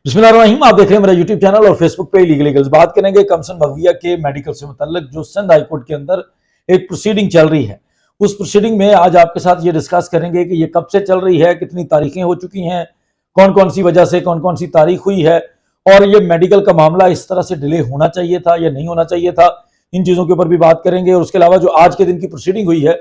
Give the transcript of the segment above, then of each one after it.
बिस्मिल्लाहिर्रहमानिर्रहीम। आप देख रहे हैं मेरा यूट्यूब चैनल और फेसबुक पे लीगल्स। बात करेंगे कमसन मगविया के मेडिकल से मुतल्लिक जो सिंध हाई कोर्ट के अंदर एक प्रोसीडिंग चल रही है। उस प्रोसीडिंग में आज आपके साथ ये डिस्कस करेंगे कि ये कब से चल रही है, कितनी तारीखें हो चुकी हैं, कौन कौन सी वजह से कौन कौन सी तारीख हुई है और ये मेडिकल का मामला इस तरह से डिले होना चाहिए था या नहीं होना चाहिए था। इन चीज़ों के ऊपर भी बात करेंगे। और उसके अलावा जो आज के दिन की प्रोसीडिंग हुई है,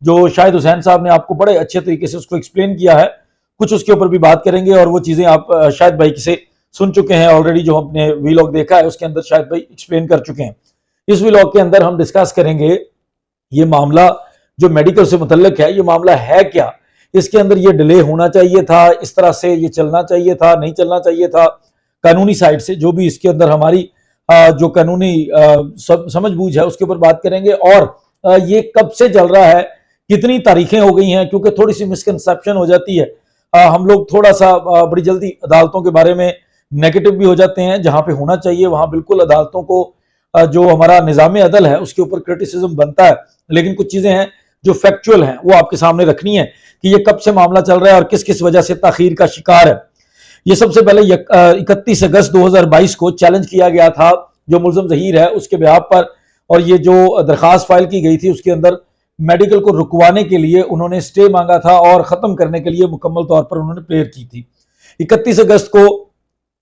जो शाहिद हुसैन साहब ने आपको बड़े अच्छे तरीके से उसको एक्सप्लेन किया है, कुछ उसके ऊपर भी बात करेंगे। और वो चीज़ें आप शायद भाई से सुन चुके हैं ऑलरेडी, जो हमने वीलॉग देखा है उसके अंदर शायद भाई एक्सप्लेन कर चुके हैं। इस वीलॉग के अंदर हम डिस्कस करेंगे ये मामला जो मेडिकल से मुतल्लिक है, ये मामला है क्या, इसके अंदर ये डिले होना चाहिए था, इस तरह से ये चलना चाहिए था, नहीं चलना चाहिए था, कानूनी साइड से जो भी इसके अंदर हमारी जो कानूनी समझ बूझ है उसके ऊपर बात करेंगे। और ये कब से चल रहा है, कितनी तारीखें हो गई हैं, क्योंकि थोड़ी सी मिसकंसेप्शन हो जाती है। हम लोग थोड़ा सा बड़ी जल्दी अदालतों के बारे में नेगेटिव भी हो जाते हैं। जहां पे होना चाहिए वहां बिल्कुल अदालतों को जो हमारा निज़ाम अदल है उसके ऊपर क्रिटिसिज्म बनता है, लेकिन कुछ चीजें हैं जो फैक्चुअल हैं वो आपके सामने रखनी है कि ये कब से मामला चल रहा है और किस किस वजह से ताखीर का शिकार है। ये सबसे पहले 31 अगस्त 2022 को चैलेंज किया गया था जो मुल्ज़म ज़हीर है उसके बिहाफ पर, और ये जो दरखास्त फाइल की गई थी उसके अंदर मेडिकल को रुकवाने के लिए उन्होंने स्टे मांगा था और खत्म करने के लिए मुकम्मल तौर पर उन्होंने प्रेयर की थी। 31 अगस्त को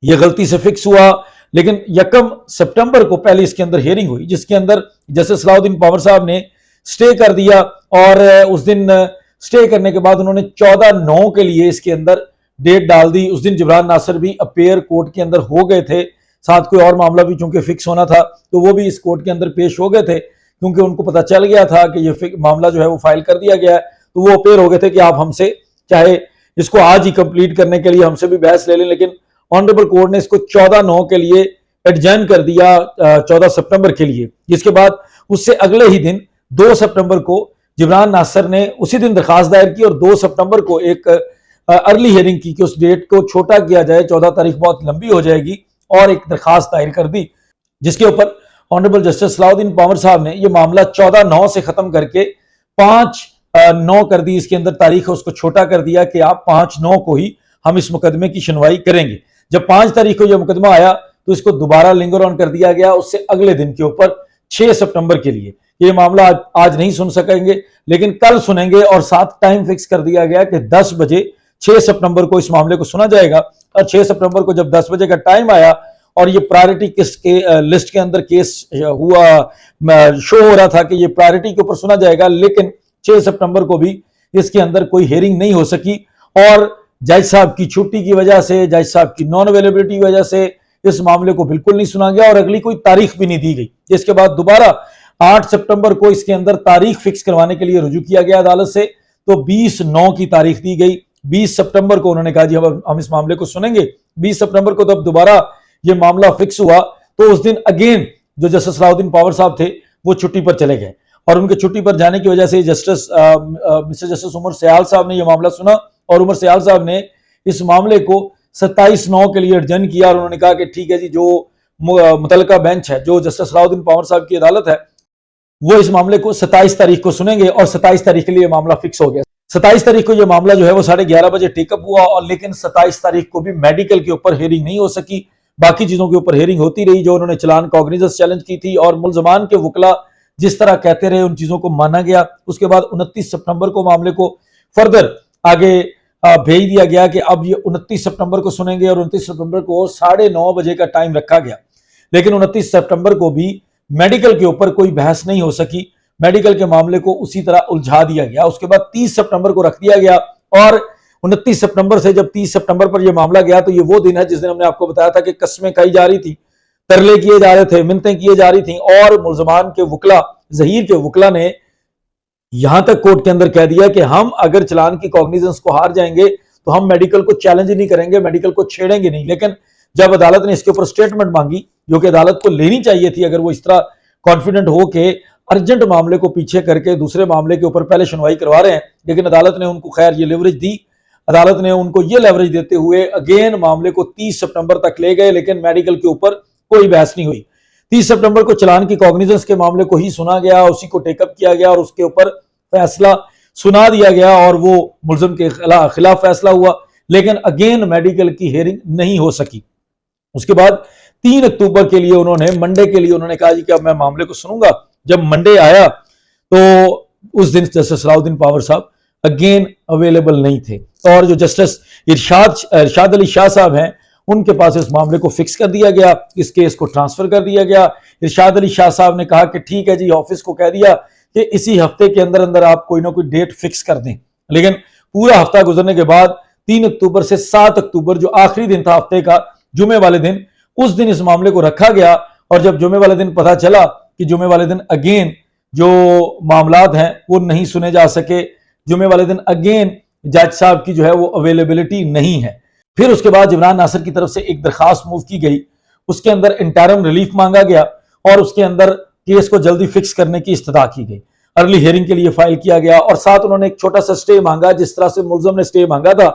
यह गलती से फिक्स हुआ, लेकिन 1 सितंबर को पहले इसके अंदर हियरिंग हुई जिसके अंदर जस्टिस सलाउद्दीन पावर साहब ने स्टे कर दिया। और उस दिन स्टे करने के बाद उन्होंने 14/9 के लिए इसके अंदर डेट डाल दी। उस दिन जिब्रान नासिर भी अपेयर कोर्ट के अंदर हो गए थे, साथ कोई और मामला भी चूंकि फिक्स होना था तो वो भी इस कोर्ट के अंदर पेश हो गए थे, क्योंकि उनको पता चल गया था कि ये मामला जो है वो फाइल कर दिया गया है। तो वो अपेयर हो गए थे कि आप हमसे चाहे इसको आज ही कंप्लीट करने के लिए हमसे भी बहस ले लें, लेकिन ऑनरेबल कोर्ट ने इसको 14/9 के लिए एडजर्न कर दिया 14 सितंबर के लिए। जिसके बाद उससे अगले ही दिन 2 सितंबर को जिब्रान नासिर ने उसी दिन दरखास्त दायर की और 2 सितंबर को एक अर्ली हियरिंग की कि उस डेट को छोटा किया जाए, 14 तारीख बहुत लंबी हो जाएगी, और एक दरखास्त दायर कर दी जिसके ऊपर ऑनरेबल जस्टिस सलाउद्दीन पावर साहब ने यह मामला 14/9 से खत्म करके 5/9 कर दी। इसके अंदर तारीख है उसको छोटा कर दिया कि आप 5/9 को ही हम इस मुकदमे की सुनवाई करेंगे। जब 5 तारीख को यह मुकदमा आया तो इसको दोबारा लिंगर ऑन कर दिया गया उससे अगले दिन के ऊपर 6 सितंबर के लिए। ये मामला आज नहीं सुन सकेंगे लेकिन कल सुनेंगे, और साथ टाइम फिक्स कर दिया गया कि 10 बजे 6 सितंबर को इस मामले को सुना जाएगा। और 6 सितंबर को जब 10 बजे का टाइम आया और ये प्रायोरिटी के लिस्ट के अंदर केस हुआ, शो हो रहा था कि ये प्रायोरिटी के ऊपर सुना जाएगा, लेकिन 6 सितंबर को भी इसके अंदर कोई हियरिंग नहीं हो सकी और जज साहब की छुट्टी की वजह से, जज साहब की नॉन अवेलेबिलिटी की वजह से इस मामले को बिल्कुल नहीं सुना गया और अगली कोई तारीख भी नहीं दी गई। इसके बाद दोबारा 8 सितंबर को इसके अंदर तारीख फिक्स करवाने के लिए रुजू किया गया अदालत से, तो 20/9 की तारीख दी गई। 20 सितंबर को उन्होंने कहा जी हम इस मामले को सुनेंगे। 20 सितंबर को जब दोबारा ये मामला फिक्स हुआ तो उस दिन अगेन जो जस्टिस सलाउद्दीन पावर साहब थे वो छुट्टी पर चले गए, और उनके छुट्टी पर जाने की वजह से मिस्टर जस्टिस उमर सयाल साहब ने यह मामला सुना और उमर सयाल साहब ने इस मामले को 27/9 के लिए एडजर्न किया। और उन्होंने कहा कि ठीक है जी, जो मुतलका बेंच है, जो जस्टिस सलाउद्दीन पावर साहब की अदालत है, वो इस मामले को 27 तारीख को सुनेंगे और 27 तारीख के लिए मामला फिक्स हो गया। 27 तारीख को यह मामला जो है वो 11:30 बजे टेकअप हुआ, और लेकिन 27 तारीख को भी मेडिकल के ऊपर हियरिंग नहीं हो सकी। बाकी चीजों के ऊपर हियरिंग होती रही, जो उन्होंने चलान कॉग्निजेंस चैलेंज की थी और मुल्जमान के वकला जिस तरह कहते रहे उन चीजों को माना गया। उसके बाद 29 सितंबर को मामले को फर्दर आगे भेज दिया गया कि अब ये 29 सितंबर को सुनेंगे, और 29 सितंबर को 9:30 बजे का टाइम रखा गया। लेकिन 29 सितंबर को भी मेडिकल के ऊपर कोई बहस नहीं हो सकी, मेडिकल के मामले को उसी तरह उलझा दिया गया। उसके बाद 30 सितंबर को रख दिया गया, और 29 सितंबर से जब 30 सितंबर पर यह मामला गया तो ये वो दिन है जिस दिन हमने आपको बताया था कि कस्में खाई जा रही थी, तरले किए जा रहे थे, मिन्नतें किए जा रही थी, और मुल्जमान के वकला, ज़हीर के वकला ने यहां तक कोर्ट के अंदर कह दिया कि हम अगर चलान की कॉग्निजेंस को हार जाएंगे तो हम मेडिकल को चैलेंज नहीं करेंगे, मेडिकल को छेड़ेंगे नहीं। लेकिन जब अदालत ने इसके ऊपर स्टेटमेंट मांगी, जो कि अदालत को लेनी चाहिए थी अगर वो इस तरह कॉन्फिडेंट हो के अर्जेंट मामले को पीछे करके दूसरे मामले के ऊपर पहले सुनवाई करवा रहे हैं, लेकिन अदालत ने उनको खैर ये लेवरेज दी। अदालत ने उनको ये लेवरेज देते हुए अगेन मामले को 30 सितंबर तक ले गए, लेकिन मेडिकल के ऊपर कोई बहस नहीं हुई। 30 सितंबर को चलान की कॉग्निजेंस के मामले को ही सुना गया, उसी को टेकअप किया गया और उसके ऊपर फैसला सुना दिया गया और वो मुल्जिम के खिलाफ फैसला हुआ। लेकिन अगेन मेडिकल की हियरिंग नहीं हो सकी। उसके बाद 3 अक्टूबर के लिए उन्होंने, मंडे के लिए उन्होंने कहा जी कि अब मैं मामले को सुनूंगा। जब मंडे आया तो उस दिन जस्टिस सलाउद्दीन पावर साहब अगेन अवेलेबल नहीं थे, और जो जस्टिस इरशाद अली शाह साहब हैं उनके पास इस मामले को फिक्स कर दिया गया, इस केस को ट्रांसफर कर दिया गया। इरशाद अली शाह साहब ने कहा कि ठीक है जी, ऑफिस को कह दिया कि इसी हफ्ते के अंदर अंदर आप कोई ना कोई डेट फिक्स कर दें। लेकिन पूरा हफ्ता गुजरने के बाद 3 अक्टूबर से 7 अक्टूबर, जो आखिरी दिन था हफ्ते का, जुमे वाले दिन, उस दिन इस मामले को रखा गया। और जब जुमे वाले दिन पता चला कि जुमे वाले दिन अगेन जो मामलात हैं वो नहीं सुने जा सके, जुमे वाले दिन अगेन जज साहब की जो है वो अवेलेबिलिटी नहीं है। फिर उसके बाद इमरान नासिर की तरफ से एक दरखास्त मूव की गई, उसके अंदर इंटरम रिलीफ मांगा गया और उसके अंदर केस को जल्दी फिक्स करने की इस्तदा की गई, अर्ली हियरिंग के लिए फाइल किया गया, और साथ उन्होंने एक छोटा सा स्टे मांगा, जिस तरह से मुलजम ने स्टे मांगा था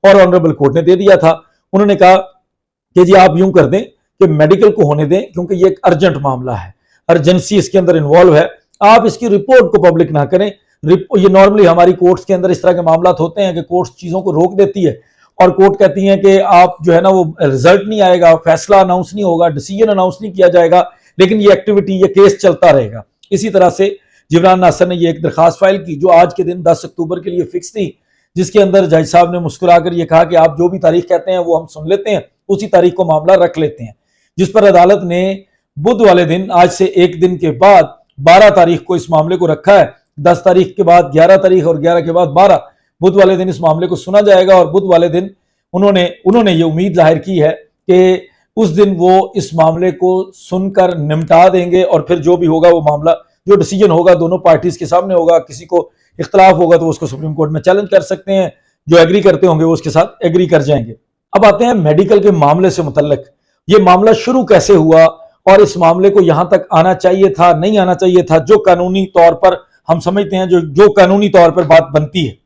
और ऑनरेबल कोर्ट ने दे दिया था। उन्होंने कहा कि जी आप यूं कर दें कि मेडिकल को होने दें, क्योंकि ये एक अर्जेंट मामला है, अर्जेंसी इसके अंदर इन्वॉल्व है, आप इसकी रिपोर्ट को पब्लिक ना करें। ये नॉर्मली हमारी कोर्ट्स के अंदर इस तरह के मामला होते हैं कि कोर्ट्स चीजों को रोक देती है और कोर्ट कहती है कि आप जो है ना वो रिजल्ट नहीं आएगा, फैसला अनाउंस नहीं होगा, डिसीजन अनाउंस नहीं किया जाएगा, लेकिन ये एक्टिविटी, ये केस चलता रहेगा। इसी तरह से इमरान नासिर ने ये एक दरखास्त फाइल की जो आज के दिन 10 अक्टूबर के लिए फिक्स थी, जिसके अंदर जज साहब ने मुस्कुराकर ये कहा कि आप जो भी तारीख कहते हैं वो हम सुन लेते हैं, उसी तारीख को मामला रख लेते हैं। जिस पर अदालत ने बुध वाले दिन, आज से एक दिन के बाद 12 तारीख को इस मामले को रखा है। 10 तारीख के बाद 11 तारीख और 11 के बाद 12, बुध वाले दिन इस मामले को सुना जाएगा। और बुध वाले दिन उन्होंने ये उम्मीद जाहिर की है कि उस दिन वो इस मामले को सुनकर निपटा देंगे और फिर जो भी होगा वो मामला, जो डिसीजन होगा दोनों पार्टीज के सामने होगा। किसी को इख्तलाफ होगा तो उसको सुप्रीम कोर्ट में चैलेंज कर सकते हैं, जो एग्री करते होंगे वो उसके साथ एग्री कर जाएंगे। अब आते हैं मेडिकल के मामले से मुतल्लिक, ये मामला शुरू कैसे हुआ और इस मामले को यहां तक आना चाहिए था, नहीं आना चाहिए था, जो कानूनी तौर पर हम समझते हैं, जो कानूनी तौर पर बात बनती है।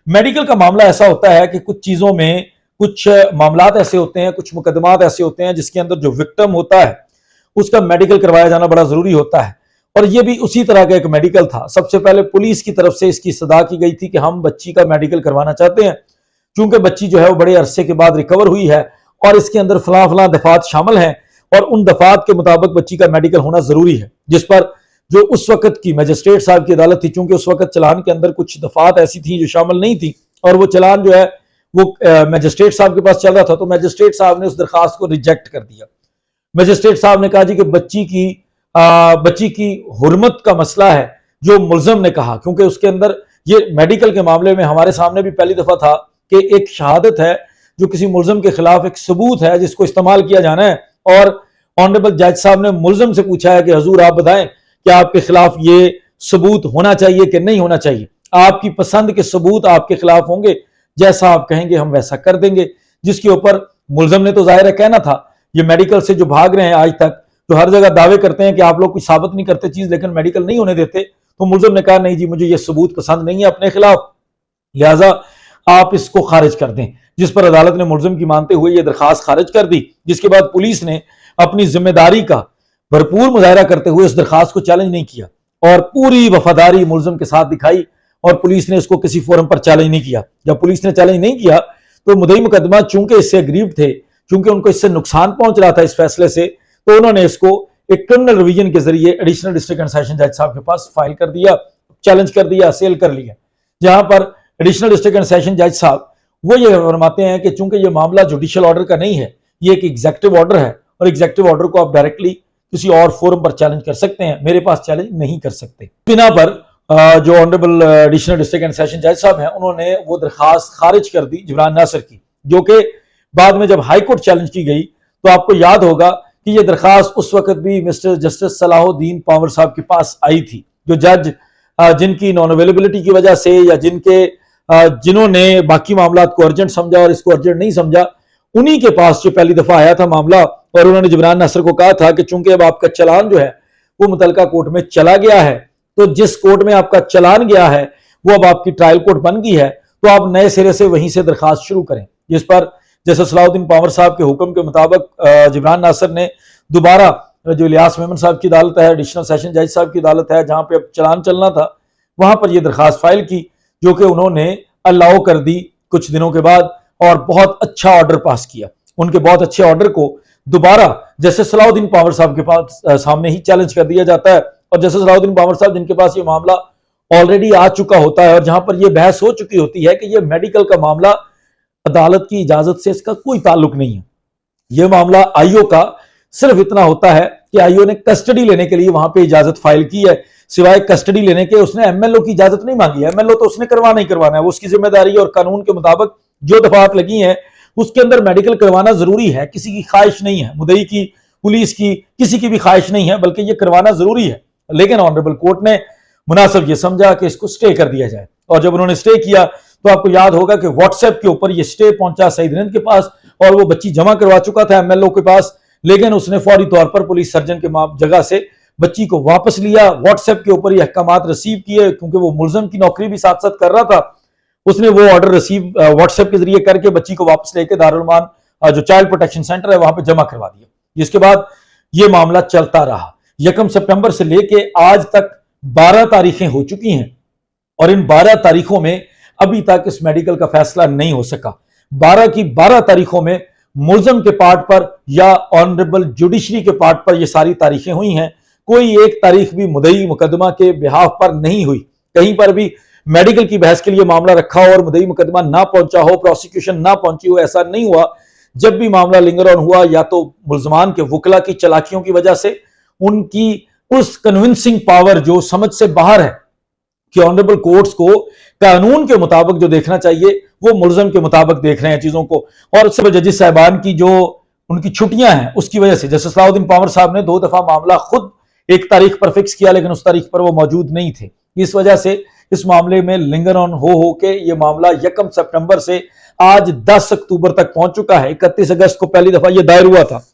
मेडिकल का मामला ऐसा होता है कि कुछ चीजों में, कुछ मामलात ऐसे होते हैं, कुछ मुकदमात ऐसे होते हैं जिसके अंदर जो विक्टिम होता है उसका मेडिकल करवाया जाना बड़ा जरूरी होता है, और ये भी उसी तरह का एक मेडिकल था। सबसे पहले पुलिस की तरफ से इसकी सदा की गई थी कि हम बच्ची का मेडिकल करवाना चाहते हैं, क्योंकि बच्ची जो है वो बड़े अरसे के बाद रिकवर हुई है और इसके अंदर फला फला दफात शामिल हैं और उन दफात के मुताबिक बच्ची का मेडिकल होना जरूरी है। जिस पर जो उस वक्त की मजिस्ट्रेट साहब की अदालत थी, चूंकि उस वक्त चलान के अंदर कुछ दफात ऐसी थी जो शामिल नहीं थी और वो चलान जो है वो मजिस्ट्रेट साहब के पास चल रहा था, तो मजिस्ट्रेट साहब ने उस दरखास्त को रिजेक्ट कर दिया। मजिस्ट्रेट साहब ने कहा जी कि बच्ची की हुर्मत का मसला है, जो मुल्जम ने कहा, क्योंकि उसके अंदर ये मेडिकल के मामले में हमारे सामने भी पहली दफा था कि एक शहादत है जो किसी मुल्जम के खिलाफ एक सबूत है जिसको इस्तेमाल किया जाना है, और ऑनरेबल जज साहब ने मुल्जम से पूछा है कि हजूर आप बताएं कि आपके खिलाफ ये सबूत होना चाहिए कि नहीं होना चाहिए, आपकी पसंद के सबूत आपके खिलाफ होंगे, जैसा आप कहेंगे हम वैसा कर देंगे। जिसके ऊपर मुल्जम ने तो जाहिर है कहना था, ये मेडिकल से जो भाग रहे हैं आज तक, जो हर जगह दावे करते हैं कि आप लोग कुछ साबित नहीं करते चीज लेकिन मेडिकल नहीं होने देते, तो मुल्जम ने कहा नहीं जी मुझे ये सबूत पसंद नहीं है अपने खिलाफ, लिहाजा आप इसको खारिज कर दें। जिस पर अदालत ने मुल्जम की मानते हुए ये दरखास्त खारिज कर दी, जिसके बाद पुलिस ने अपनी जिम्मेदारी का भरपूर मुजाहरा करते हुए इस दरखास्त को चैलेंज नहीं किया और पूरी वफादारी मुल्जम के साथ दिखाई, और पुलिस ने इसको किसी फोरम पर चैलेंज नहीं किया। जब पुलिस ने चैलेंज नहीं किया तो मुद्दई मुकदमा चूंकि इससे अग्रीव थे, चूंकि उनको इससे नुकसान पहुंच रहा था इस फैसले से, तो उन्होंने इसको एक क्रिमिनल रिवीजन के जरिए एडिशनल डिस्ट्रिक्ट एंड सेशन जज साहब के पास फाइल कर दिया, चैलेंज कर दिया, सेल कर लिया। जहां पर एडिशनल डिस्ट्रिक्ट एंड सेशन जज साहब वो ये फरमाते हैं कि चूंकि ये मामला जुडिशियल ऑर्डर का नहीं है, ये एक एग्जेक्टिव ऑर्डर है और एग्जेक्टिव ऑर्डर को आप डायरेक्टली किसी और फोरम पर चैलेंज कर सकते हैं, मेरे पास चैलेंज नहीं कर सकते। बिना पर जो honourable additional district and session जज साहब हैं उन्होंने वो दरखास्त खारिज कर दी इमरान नासिर की, जो कि बाद में जब हाई कोर्ट चैलेंज की गई तो आपको याद होगा कि ये दरखास्त उस वक्त भी मिस्टर जस्टिस सलाहुद्दीन पावर साहब के पास आई थी, जो जज जिनकी नॉन अवेलेबिलिटी की वजह से या जिन्होंने बाकी मामला को अर्जेंट समझा और इसको अर्जेंट नहीं समझा, उन्हीं के पास जो पहली दफा आया था मामला, और उन्होंने इमरान नासिर को कहा था कि चूंकि अब आपका चलान जो है वो मुतलका कोर्ट में चला गया है, तो जिस कोर्ट में आपका चलान गया है वो अब आपकी ट्रायल कोर्ट बन गई है, तो आप नए सिरे से वहीं से दरखास्त शुरू करें। जिस पर जैसे सलाहुद्दीन पावर साहब के हुक्म के मुताबिक इमरान नासिर ने दोबारा जो इलियास मेमन साहब की अदालत है, एडिशनल सेशन जज साहब की अदालत है, जहां पे अब चलान चलना था, वहां पर यह दरखास्त फाइल की, जो कि उन्होंने अलाउ कर दी कुछ दिनों के बाद और बहुत अच्छा ऑर्डर पास किया। उनके बहुत अच्छे ऑर्डर को दोबारा जस्टिस सलाउद्दीन पावर साहब के पास सामने ही चैलेंज कर दिया जाता है। और जस्टिस सलाउद्दीन पावर साहब जिनके पास ये मामला ऑलरेडी आ चुका होता है और जहां पर यह बहस हो चुकी होती है कि यह मेडिकल का मामला अदालत की इजाजत से इसका कोई ताल्लुक नहीं है, यह मामला आईओ का सिर्फ इतना होता है कि आईओ ने कस्टडी लेने के लिए वहां पे इजाजत फाइल की है, सिवाय कस्टडी लेने के उसने एमएलओ की इजाजत नहीं मांगी है। एमएलओ तो उसने करवाना ही करवाना है, वो उसकी जिम्मेदारी और कानून के मुताबिक जो दफात लगी हैं उसके अंदर मेडिकल करवाना जरूरी है, किसी की ख्वाहिश नहीं है, मुद्दई की, पुलिस की, किसी की भी ख्वाहिश नहीं है, बल्कि यह करवाना जरूरी है। लेकिन ऑनरेबल कोर्ट ने मुनासिब ये समझा कि इसको स्टे कर दिया जाए और जब उन्होंने स्टे किया तो आपको याद होगा कि व्हाट्सएप के ऊपर यह स्टे पहुंचा सईद हिंद के पास और वो बच्ची जमा करवा चुका था एमएलओ के पास, लेकिन उसने फौरी तौर पर पुलिस सर्जन के जगह से बच्ची को वापस लिया, व्हाट्सएप के ऊपर ये अहकामात रिसीव किए, क्योंकि वो मुलजम की नौकरी भी साथ साथ कर रहा था, उसने वो ऑर्डर रिसीव व्हाट्सएप के जरिए करके बच्ची को वापस लेके दारुल जो चाइल्ड प्रोटेक्शन सेंटर है वहां पे जमा करवा दिया। जिसके बाद ये मामला चलता रहा। 1 सितंबर से लेके आज तक 12 तारीखें हो चुकी हैं और इन 12 तारीखों में अभी तक इस मेडिकल का फैसला नहीं हो सका। 12 की 12 तारीखों में मुलजम के पार्ट पर या ऑनरेबल जुडिशरी के पार्ट पर ये सारी तारीखें हुई हैं, कोई एक तारीख भी मुद्दई मुकदमा के बिहाफ पर नहीं हुई। कहीं पर भी मेडिकल की बहस के लिए मामला रखा हो और मुद्दई मुकदमा ना पहुंचा हो, प्रोसिक्यूशन ना पहुंची हो, ऐसा नहीं हुआ। जब भी मामला लिंगर ऑन हुआ या तो मुलजमान के वकला की चलाकियों की वजह से, उनकी उस कन्विंसिंग पावर जो समझ से बाहर है कि ऑनरेबल कोर्ट्स को कानून के मुताबिक जो देखना चाहिए वो मुलजम के मुताबिक देख रहे हैं चीजों को, और सब जजेस साहिबान की जो उनकी छुट्टियां हैं उसकी वजह से जस्टिस सलाउद्दीन पावर साहब ने 2 दफा मामला खुद एक तारीख पर फिक्स किया, लेकिन उस तारीख पर वो मौजूद नहीं थे। इस वजह से इस मामले में लिंगर ऑन हो के ये मामला 1 सितंबर से आज 10 अक्टूबर तक पहुंच चुका है। 31 अगस्त को पहली दफा यह दायर हुआ था।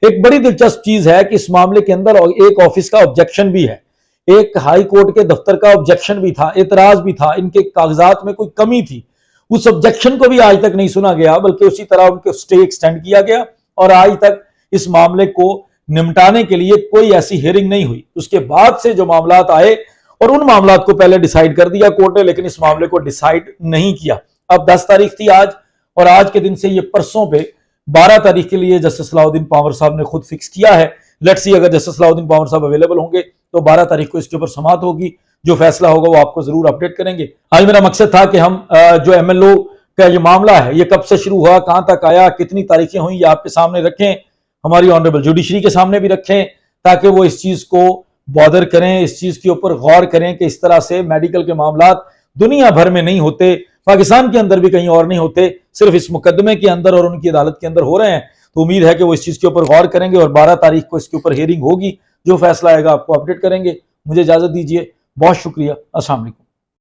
एक बड़ी दिलचस्प चीज है कि इस मामले के अंदर एक ऑफिस का ऑब्जेक्शन भी है, एक हाई कोर्ट के दफ्तर का ऑब्जेक्शन भी था, एतराज भी था, इनके कागजात में कोई कमी थी, उस ऑब्जेक्शन को भी आज तक नहीं सुना गया, बल्कि उसी तरह उनके स्टे एक्सटेंड किया गया और आज तक इस मामले को निपटाने के लिए कोई ऐसी हियरिंग नहीं हुई। उसके बाद से जो मामलात आए और उन मामलात को पहले डिसाइड कर दिया कोर्ट ने, लेकिन इस मामले को डिसाइड नहीं किया। अब 10 तारीख थी आज और आज के दिन से ये परसों पे 12 तारीख के लिए जस्टिस सलाउद्दीन पावर साहब ने खुद फिक्स किया है। लेट्स सी अगर जस्टिस सलाउद्दीन पावर साहब अवेलेबल होंगे तो 12 तारीख को इसके ऊपर समाअत होगी, जो फैसला होगा वो आपको जरूर अपडेट करेंगे। आज मेरा मकसद था कि हम जो एमएलओ का ये मामला है ये कब से शुरू हुआ, कहां तक आया, कितनी तारीखें हुई, ये आपके सामने रखें, हमारी ऑनरेबल जुडिशरी के सामने भी रखें, ताकि वो इस चीज को बॉदर करें, इस चीज के ऊपर गौर करें कि इस तरह से मेडिकल के मामलात दुनिया भर में नहीं होते, पाकिस्तान के अंदर भी कहीं और नहीं होते, सिर्फ इस मुकदमे के अंदर और उनकी अदालत के अंदर हो रहे हैं। तो उम्मीद है कि वो इस चीज के ऊपर गौर करेंगे और 12 तारीख को इसके ऊपर हियरिंग होगी, जो फैसला आएगा आपको अपडेट करेंगे। मुझे इजाजत दीजिए, बहुत शुक्रिया, अस्सलाम वालेकुम।